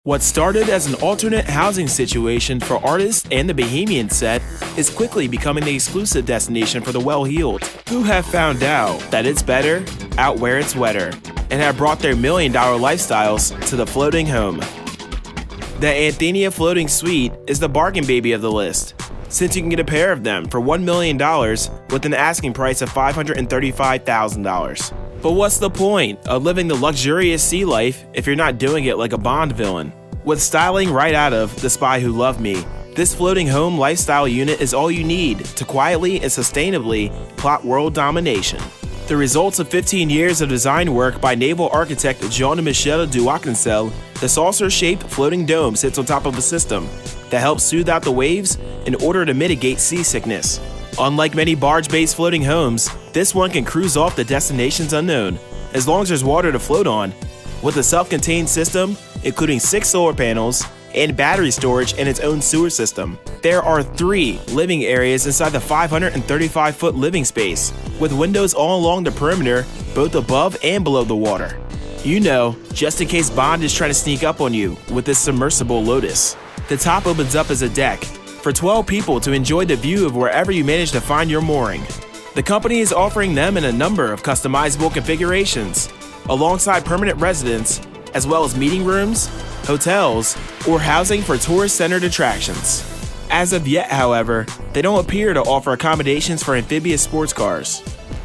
What started as an alternate housing situation for artists and the Bohemian set is quickly becoming the exclusive destination for the well-heeled, who have found out that it's better out where it's wetter, and have brought their million-dollar lifestyles to the floating home. The Anthenia Floating Suite is the bargain baby of the list, since you can get a pair of them for $1 million with an asking price of $535,000. But what's the point of living the luxurious sea life if you're not doing it like a Bond villain? With styling right out of The Spy Who Loved Me, this floating home lifestyle unit is all you need to quietly and sustainably plot world domination. The results of 15 years of design work by naval architect Jean-Michel Duancel, the saucer-shaped floating dome sits on top of a system that helps soothe out the waves in order to mitigate seasickness. Unlike many barge-based floating homes, this one can cruise off the destinations unknown, as long as there's water to float on. With a self-contained system, including 6 solar panels and battery storage and its own sewer system, there are 3 living areas inside the 535-foot living space, with windows all along the perimeter, both above and below the water. You know, just in case Bond is trying to sneak up on you with this submersible Lotus. The top opens up as a deck for 12 people to enjoy the view of wherever you manage to find your mooring. The company is offering them in a number of customizable configurations, alongside permanent residents, as well as meeting rooms, hotels, or housing for tourist-centered attractions. As of yet, however, they don't appear to offer accommodations for amphibious sports cars.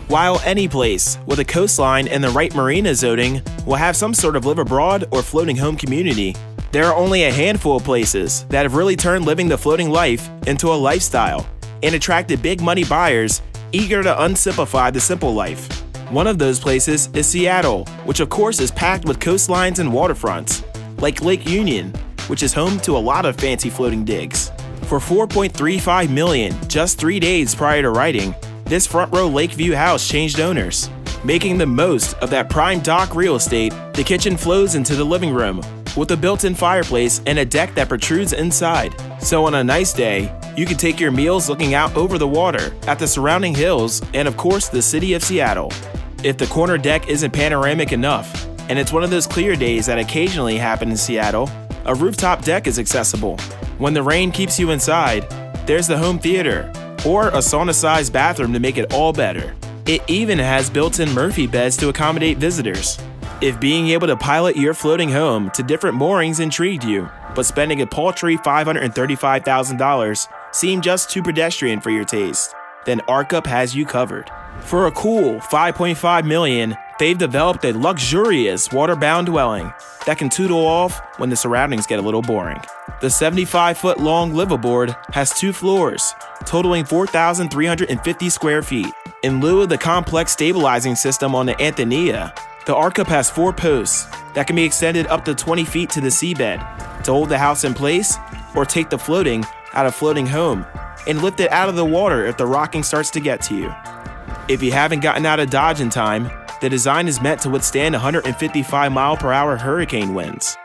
While any place with a coastline and the right marina zoning will have some sort of live abroad or floating home community, there are only a handful of places that have really turned living the floating life into a lifestyle and attracted big money buyers eager to unsimplify the simple life. One of those places is Seattle, which of course is packed with coastlines and waterfronts, like Lake Union, which is home to a lot of fancy floating digs. For $4.35 million just 3 days prior to writing, this front row Lakeview house changed owners. Making the most of that prime dock real estate, the kitchen flows into the living room, with a built-in fireplace and a deck that protrudes inside. So on a nice day, you can take your meals looking out over the water, at the surrounding hills, and of course the city of Seattle. If the corner deck isn't panoramic enough, and it's one of those clear days that occasionally happen in Seattle, a rooftop deck is accessible. When the rain keeps you inside, there's the home theater, or a sauna-sized bathroom to make it all better. It even has built-in Murphy beds to accommodate visitors. If being able to pilot your floating home to different moorings intrigued you, but spending a paltry $535,000 seemed just too pedestrian for your taste, then Arkup has you covered. For a cool $5.5 million, they've developed a luxurious water-bound dwelling that can tootle off when the surroundings get a little boring. The 75-foot-long liveaboard has 2 floors, totaling 4,350 square feet. In lieu of the complex stabilizing system on the Anthenia, the Arkup has 4 posts that can be extended up to 20 feet to the seabed to hold the house in place or take the floating out of floating home and lift it out of the water if the rocking starts to get to you. If you haven't gotten out of Dodge in time, the design is meant to withstand 155-mile-per-hour hurricane winds.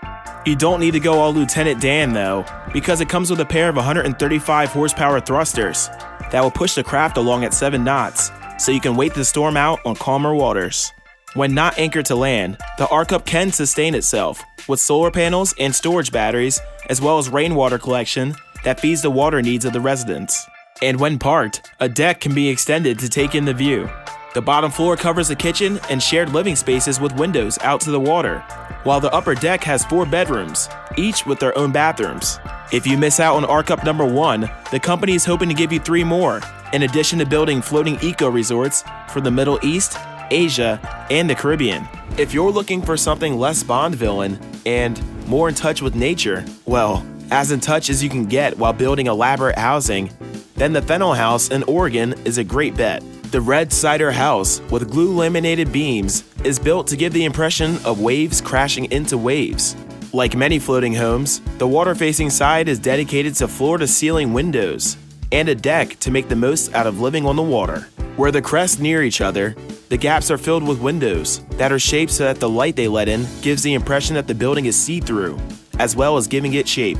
You don't need to go all Lieutenant Dan though, because it comes with a pair of 135-horsepower thrusters that will push the craft along at 7 knots, so you can wait the storm out on calmer waters. When not anchored to land, the Arkup can sustain itself with solar panels and storage batteries, as well as rainwater collection that feeds the water needs of the residents. And when parked, a deck can be extended to take in the view. The bottom floor covers the kitchen and shared living spaces with windows out to the water, while the upper deck has 4 bedrooms, each with their own bathrooms. If you miss out on Arkup number 1, the company is hoping to give you 3 more, in addition to building floating eco-resorts for the Middle East, Asia, and the Caribbean. If you're looking for something less Bond villain and more in touch with nature, well, as in touch as you can get while building elaborate housing, then the Fennel house in Oregon is a great bet. The red cider house with glue laminated beams is built to give the impression of waves crashing into waves. Like many floating homes, the water-facing side is dedicated to floor-to-ceiling windows and a deck to make the most out of living on the water. Where the crests near each other, the gaps are filled with windows that are shaped so that the light they let in gives the impression that the building is see-through, as well as giving it shape.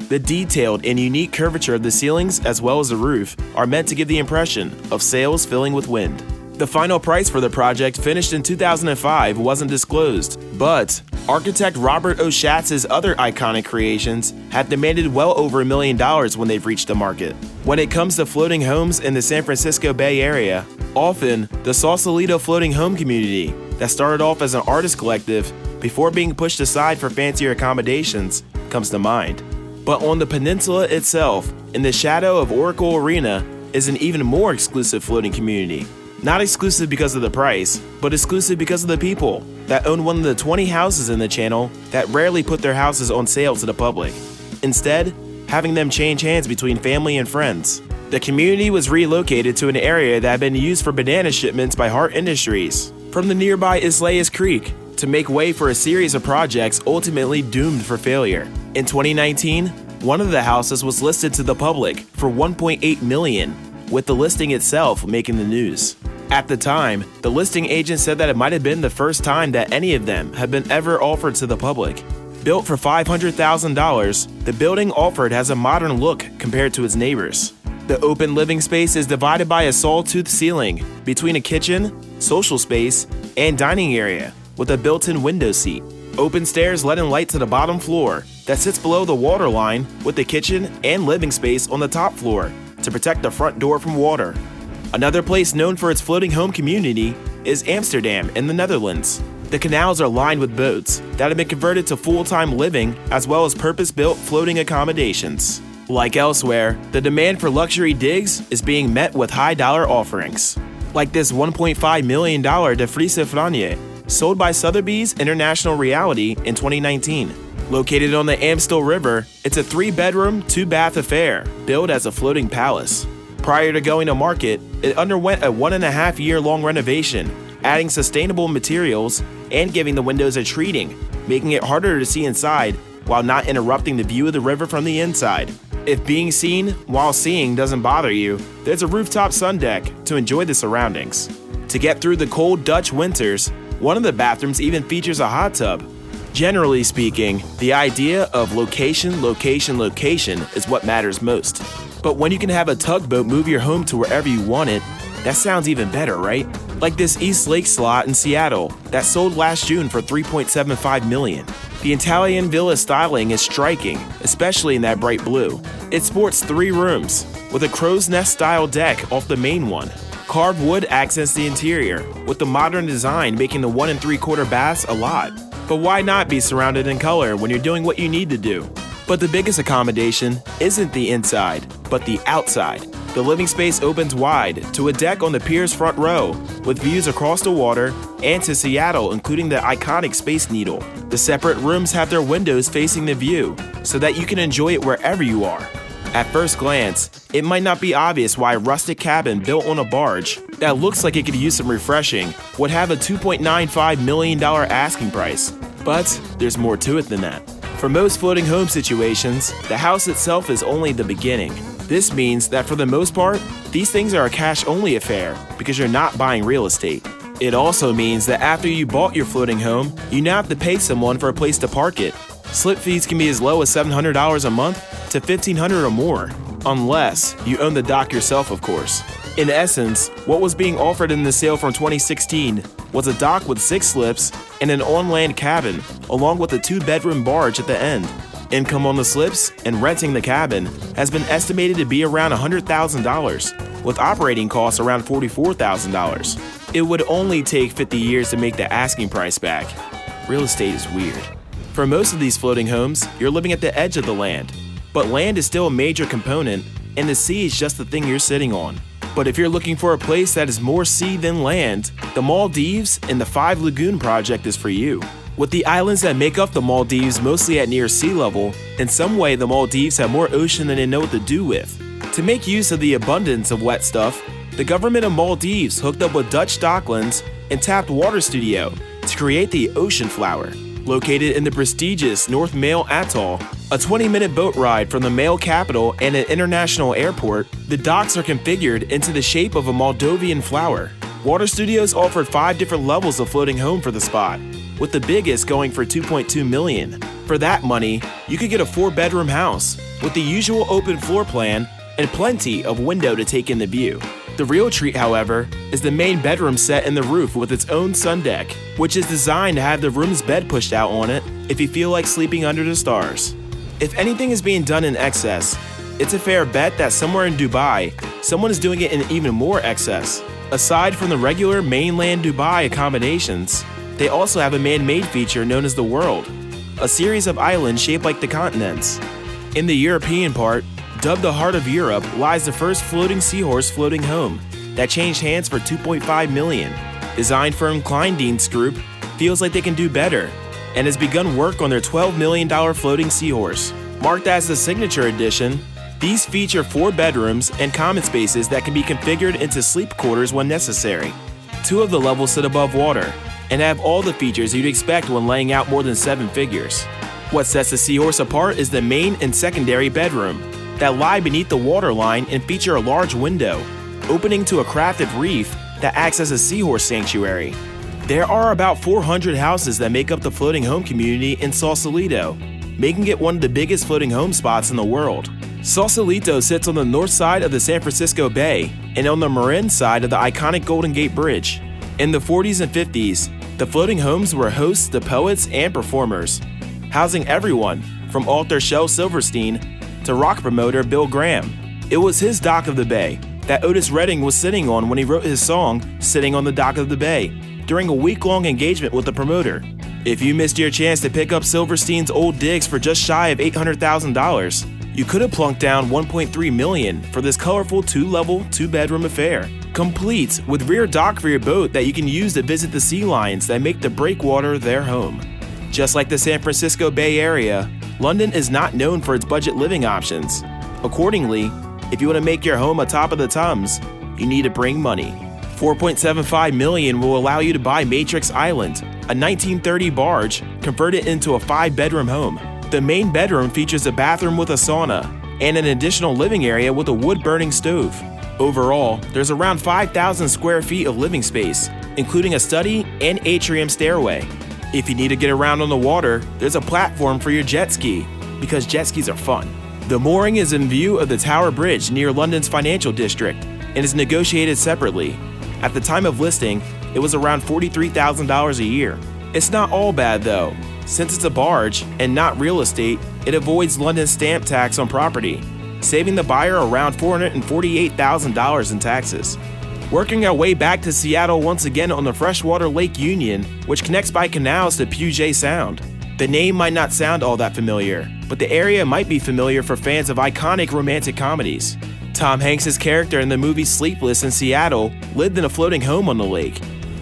The detailed and unique curvature of the ceilings as well as the roof are meant to give the impression of sails filling with wind. The final price for the project, finished in 2005, wasn't disclosed, but Architect Robert O. Schatz's other iconic creations have demanded well over $1 million when they've reached the market. When it comes to floating homes in the San Francisco Bay Area, often the Sausalito floating home community that started off as an artist collective before being pushed aside for fancier accommodations comes to mind. But on the peninsula itself, in the shadow of Oracle Arena, is an even more exclusive floating community. Not exclusive because of the price, but exclusive because of the people that own one of the 20 houses in the channel that rarely put their houses on sale to the public, instead having them change hands between family and friends. The community was relocated to an area that had been used for banana shipments by Hart Industries from the nearby Islayas Creek to make way for a series of projects ultimately doomed for failure. In 2019, one of the houses was listed to the public for $1.8 million, with the listing itself making the news. At the time, the listing agent said that it might have been the first time that any of them had been ever offered to the public. Built for $500,000, the building offered has a modern look compared to its neighbors. The open living space is divided by a sawtooth ceiling between a kitchen, social space, and dining area with a built-in window seat. Open stairs let in light to the bottom floor that sits below the water line, with the kitchen and living space on the top floor to protect the front door from water. Another place known for its floating home community is Amsterdam in the Netherlands. The canals are lined with boats that have been converted to full-time living as well as purpose-built floating accommodations. Like elsewhere, the demand for luxury digs is being met with high-dollar offerings, like this $1.5 million De Friese Franje, sold by Sotheby's International Reality in 2019. Located on the Amstel River, it's a 3-bedroom, 2-bath affair, billed as a floating palace. Prior to going to market, it underwent a 1.5-year-long renovation, adding sustainable materials and giving the windows a treating, making it harder to see inside while not interrupting the view of the river from the inside. If being seen while seeing doesn't bother you, there's a rooftop sun deck to enjoy the surroundings. To get through the cold Dutch winters, one of the bathrooms even features a hot tub. Generally speaking, the idea of location, location, location is what matters most. But when you can have a tugboat move your home to wherever you want it, that sounds even better, right? Like this East Lake slot in Seattle that sold last June for $3.75 million. The Italian villa styling is striking, especially in that bright blue. It sports 3 rooms, with a crow's nest style deck off the main one. Carved wood accents the interior, with the modern design making the 1 3/4 baths a lot. But why not be surrounded in color when you're doing what you need to do? But the biggest accommodation isn't the inside, but the outside. The living space opens wide to a deck on the pier's front row, with views across the water and to Seattle, including the iconic Space Needle. The separate rooms have their windows facing the view, so that you can enjoy it wherever you are. At first glance, it might not be obvious why a rustic cabin built on a barge that looks like it could use some refreshing would have a $2.95 million asking price. But there's more to it than that. For most floating home situations, the house itself is only the beginning. This means that for the most part, these things are a cash-only affair because you're not buying real estate. It also means that after you bought your floating home, you now have to pay someone for a place to park it. Slip fees can be as low as $700 a month to $1,500 or more, unless you own the dock yourself, of course. In essence, what was being offered in the sale from 2016 was a dock with 6 slips and an on-land cabin, along with a 2-bedroom barge at the end. Income on the slips and renting the cabin has been estimated to be around $100,000, with operating costs around $44,000. It would only take 50 years to make the asking price back. Real estate is weird. For most of these floating homes, you're living at the edge of the land, but land is still a major component, and the sea is just the thing you're sitting on. But if you're looking for a place that is more sea than land, the Maldives and the 5 Lagoon project is for you. With the islands that make up the Maldives mostly at near sea level, in some way the Maldives have more ocean than they know what to do with. To make use of the abundance of wet stuff, the government of Maldives hooked up with Dutch Docklands and Tapped Water Studio to create the Ocean Flower. Located in the prestigious North Mail Atoll, a 20-minute boat ride from the Mail capital and an international airport, the docks are configured into the shape of a Moldovan flower. Water Studios offered 5 different levels of floating home for the spot, with the biggest going for $2.2 million. For that money, you could get a 4-bedroom house with the usual open floor plan and plenty of window to take in the view. The real treat, however, is the main bedroom set in the roof with its own sun deck, which is designed to have the room's bed pushed out on it if you feel like sleeping under the stars. If anything is being done in excess, it's a fair bet that somewhere in Dubai, someone is doing it in even more excess. Aside from the regular mainland Dubai accommodations, they also have a man-made feature known as the World, a series of islands shaped like the continents. In the European part, dubbed the Heart of Europe, lies the first floating Seahorse floating home that changed hands for $2.5 million. Design firm Kleindienst Group feels like they can do better and has begun work on their $12 million floating Seahorse. Marked as the signature edition, these feature 4 bedrooms and common spaces that can be configured into sleep quarters when necessary. 2 of the levels sit above water and have all the features you'd expect when laying out more than 7 figures. What sets the Seahorse apart is the main and secondary bedroom that lie beneath the waterline and feature a large window opening to a crafted reef that acts as a seahorse sanctuary. There are about 400 houses that make up the floating home community in Sausalito, making it one of the biggest floating home spots in the world. Sausalito sits on the north side of the San Francisco Bay and on the Marin side of the iconic Golden Gate Bridge. In the 40s and 50s, the floating homes were hosts to poets and performers, housing everyone from author Shel Silverstein to rock promoter Bill Graham. It was his dock of the bay that Otis Redding was sitting on when he wrote his song Sitting on the Dock of the Bay during a week-long engagement with the promoter. If you missed your chance to pick up Silverstein's old digs for just shy of $800,000, you could have plunked down $1.3 million for this colorful 2-level, 2-bedroom affair, complete with rear dock for your boat that you can use to visit the sea lions that make the breakwater their home. Just like the San Francisco Bay Area, London is not known for its budget living options. Accordingly, if you want to make your home atop of the Thames, you need to bring money. $4.75 million will allow you to buy Matrix Island, a 1930 barge converted into a 5-bedroom home. The main bedroom features a bathroom with a sauna and an additional living area with a wood-burning stove. Overall, there's around 5,000 square feet of living space, including a study and atrium stairway. If you need to get around on the water, there's a platform for your jet ski, because jet skis are fun. The mooring is in view of the Tower Bridge near London's financial district and is negotiated separately. At the time of listing, it was around $43,000 a year. It's not all bad though. Since it's a barge and not real estate, it avoids London's stamp tax on property, saving the buyer around $448,000 in taxes. Working our way back to Seattle once again on the freshwater Lake Union, which connects by canals to Puget Sound. The name might not sound all that familiar, but the area might be familiar for fans of iconic romantic comedies. Tom Hanks' character in the movie Sleepless in Seattle lived in a floating home on the lake.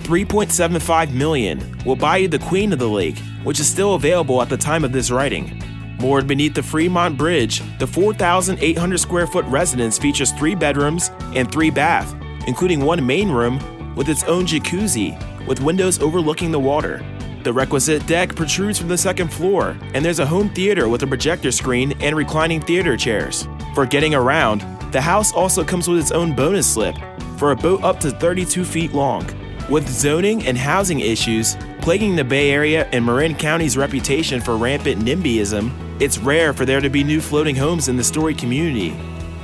$3.75 million will buy you the Queen of the Lake, which is still available at the time of this writing. Moored beneath the Fremont Bridge, the 4,800 square foot residence features 3 bedrooms and 3 baths, including 1 main room with its own jacuzzi with windows overlooking the water. The requisite deck protrudes from the 2nd floor, and there's a home theater with a projector screen and reclining theater chairs. For getting around, the house also comes with its own bonus slip for a boat up to 32 feet long. With zoning and housing issues plaguing the Bay Area and Marin County's reputation for rampant NIMBYism, it's rare for there to be new floating homes in the storied community,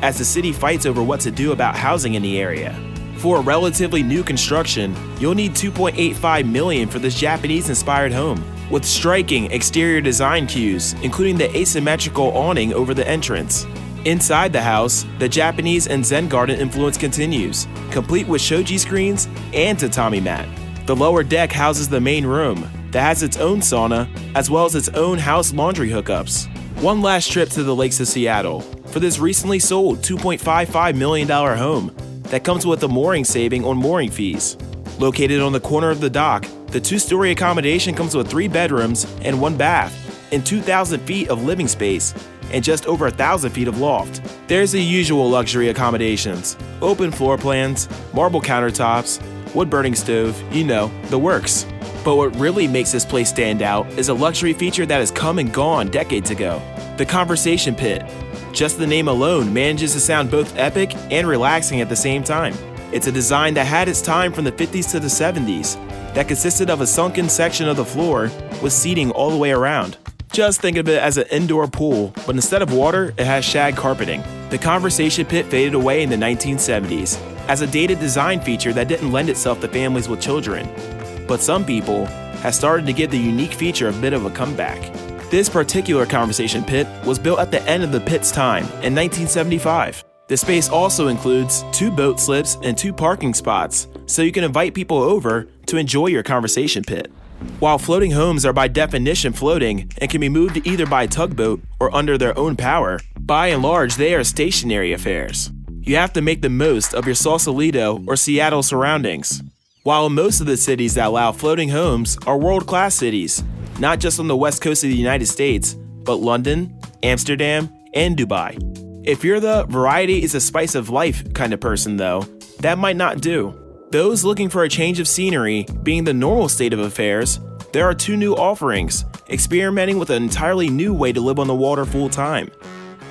as the city fights over what to do about housing in the area. For a relatively new construction, you'll need $2.85 million for this Japanese-inspired home, with striking exterior design cues, including the asymmetrical awning over the entrance. Inside the house, the Japanese and Zen garden influence continues, complete with shoji screens and tatami mat. The lower deck houses the main room that has its own sauna, as well as its own house laundry hookups. One last trip to the lakes of Seattle for this recently sold $2.55 million home that comes with a mooring saving on mooring fees. Located on the corner of the dock, the 2-story accommodation comes with 3 bedrooms and 1 bath and 2,000 feet of living space and just over 1,000 feet of loft. There's the usual luxury accommodations: open floor plans, marble countertops, wood-burning stove, you know, the works. But what really makes this place stand out is a luxury feature that has come and gone decades ago: the conversation pit. Just the name alone manages to sound both epic and relaxing at the same time. It's a design that had its time from the 50s to the 70s, that consisted of a sunken section of the floor with seating all the way around. Just think of it as an indoor pool, but instead of water, it has shag carpeting. The conversation pit faded away in the 1970s, as a dated design feature that didn't lend itself to families with children. But some people have started to give the unique feature a bit of a comeback. This particular conversation pit was built at the end of the pit's time in 1975. The space also includes 2 boat slips and 2 parking spots, so you can invite people over to enjoy your conversation pit. While floating homes are by definition floating and can be moved either by tugboat or under their own power, by and large they are stationary affairs. You have to make the most of your Sausalito or Seattle surroundings. While most of the cities that allow floating homes are world-class cities, not just on the west coast of the United States, but London, Amsterdam, and Dubai. If you're the variety is a spice of life kind of person though, that might not do. Those looking for a change of scenery being the normal state of affairs, there are 2 new offerings, experimenting with an entirely new way to live on the water full-time.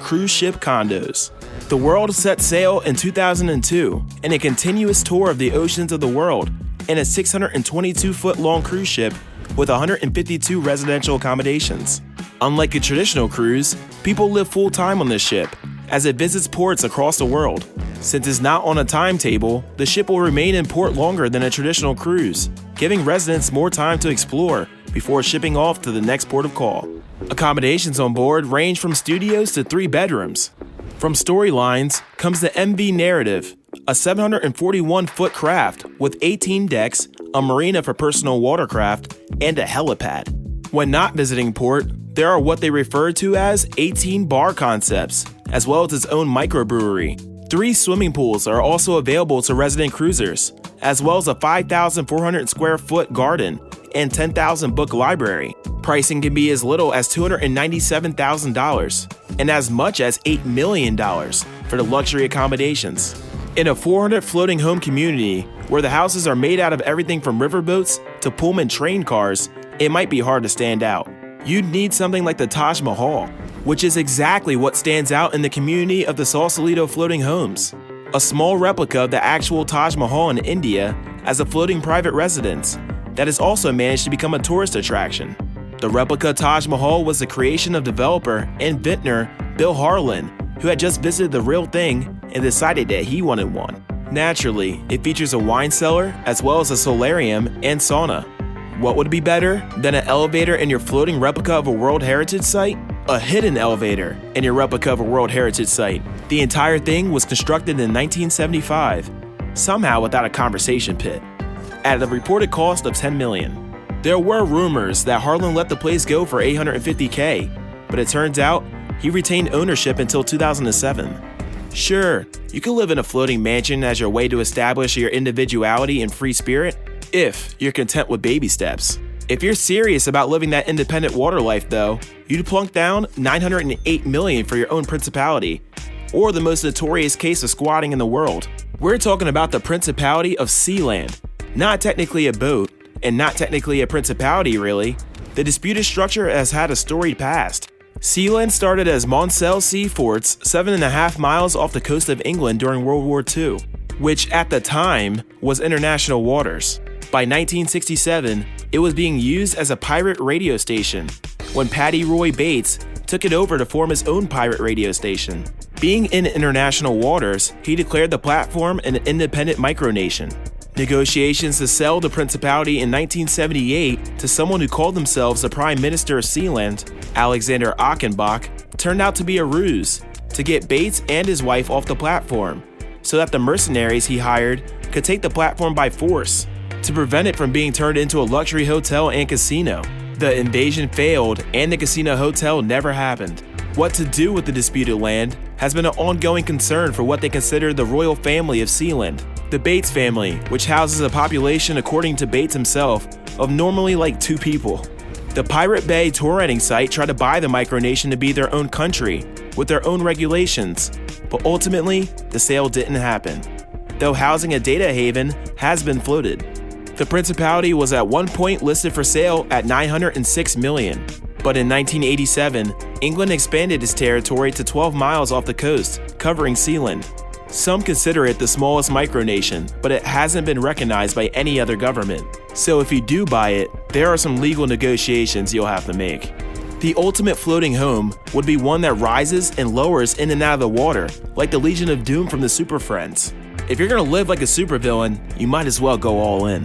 Cruise ship condos. The world set sail in 2002 in a continuous tour of the oceans of the world in a 622-foot-long cruise ship with 152 residential accommodations. Unlike a traditional cruise, people live full-time on this ship, as it visits ports across the world. Since it's not on a timetable, the ship will remain in port longer than a traditional cruise, giving residents more time to explore before shipping off to the next port of call. Accommodations on board range from studios to 3 bedrooms. From storylines comes the MV Narrated, a 741-foot craft with 18 decks, a marina for personal watercraft, and a helipad. When not visiting port, there are what they refer to as 18 bar concepts, as well as its own microbrewery. 3 swimming pools are also available to resident cruisers, as well as a 5,400 square foot garden and 10,000 book library. Pricing can be as little as $297,000 and as much as $8 million for the luxury accommodations. In a 400 floating home community where the houses are made out of everything from riverboats to Pullman train cars, it might be hard to stand out. You'd need something like the Taj Mahal, which is exactly what stands out in the community of the Sausalito floating homes. A small replica of the actual Taj Mahal in India as a floating private residence that has also managed to become a tourist attraction. The replica Taj Mahal was the creation of developer and vintner Bill Harlan, who had just visited the real thing and decided that he wanted one. Naturally, it features a wine cellar as well as a solarium and sauna. What would be better than an elevator in your floating replica of a World Heritage Site? A hidden elevator in your replica of a World Heritage Site. The entire thing was constructed in 1975, somehow without a conversation pit, at a reported cost of $10 million. There were rumors that Harlan let the place go for $850K, but it turns out he retained ownership until 2007. Sure, you can live in a floating mansion as your way to establish your individuality and free spirit, if you're content with baby steps. If you're serious about living that independent water life though, you'd plunk down $908 million for your own principality, or the most notorious case of squatting in the world. We're talking about the Principality of Sealand. Not technically a boat, and not technically a principality really. The disputed structure has had a storied past. Sealand started as Monsell Sea Forts 7.5 miles off the coast of England during World War II, which at the time was international waters. By 1967, it was being used as a pirate radio station, when Paddy Roy Bates took it over to form his own pirate radio station. Being in international waters, he declared the platform an independent micronation. Negotiations to sell the Principality in 1978 to someone who called themselves the Prime Minister of Sealand, Alexander Achenbach, turned out to be a ruse to get Bates and his wife off the platform, so that the mercenaries he hired could take the platform by force, to prevent it from being turned into a luxury hotel and casino. The invasion failed and the casino hotel never happened. What to do with the disputed land has been an ongoing concern for what they consider the royal family of Sealand. The Bates family, which houses a population, according to Bates himself, of normally like 2 people. The Pirate Bay touring site tried to buy the micronation to be their own country, with their own regulations, but ultimately, the sale didn't happen, though housing a data haven has been floated. The Principality was at one point listed for sale at $906 million, but in 1987, England expanded its territory to 12 miles off the coast, covering Sealand. Some consider it the smallest micronation, but it hasn't been recognized by any other government. So if you do buy it, there are some legal negotiations you'll have to make. The ultimate floating home would be one that rises and lowers in and out of the water, like the Legion of Doom from the Super Friends. If you're gonna live like a supervillain, you might as well go all in.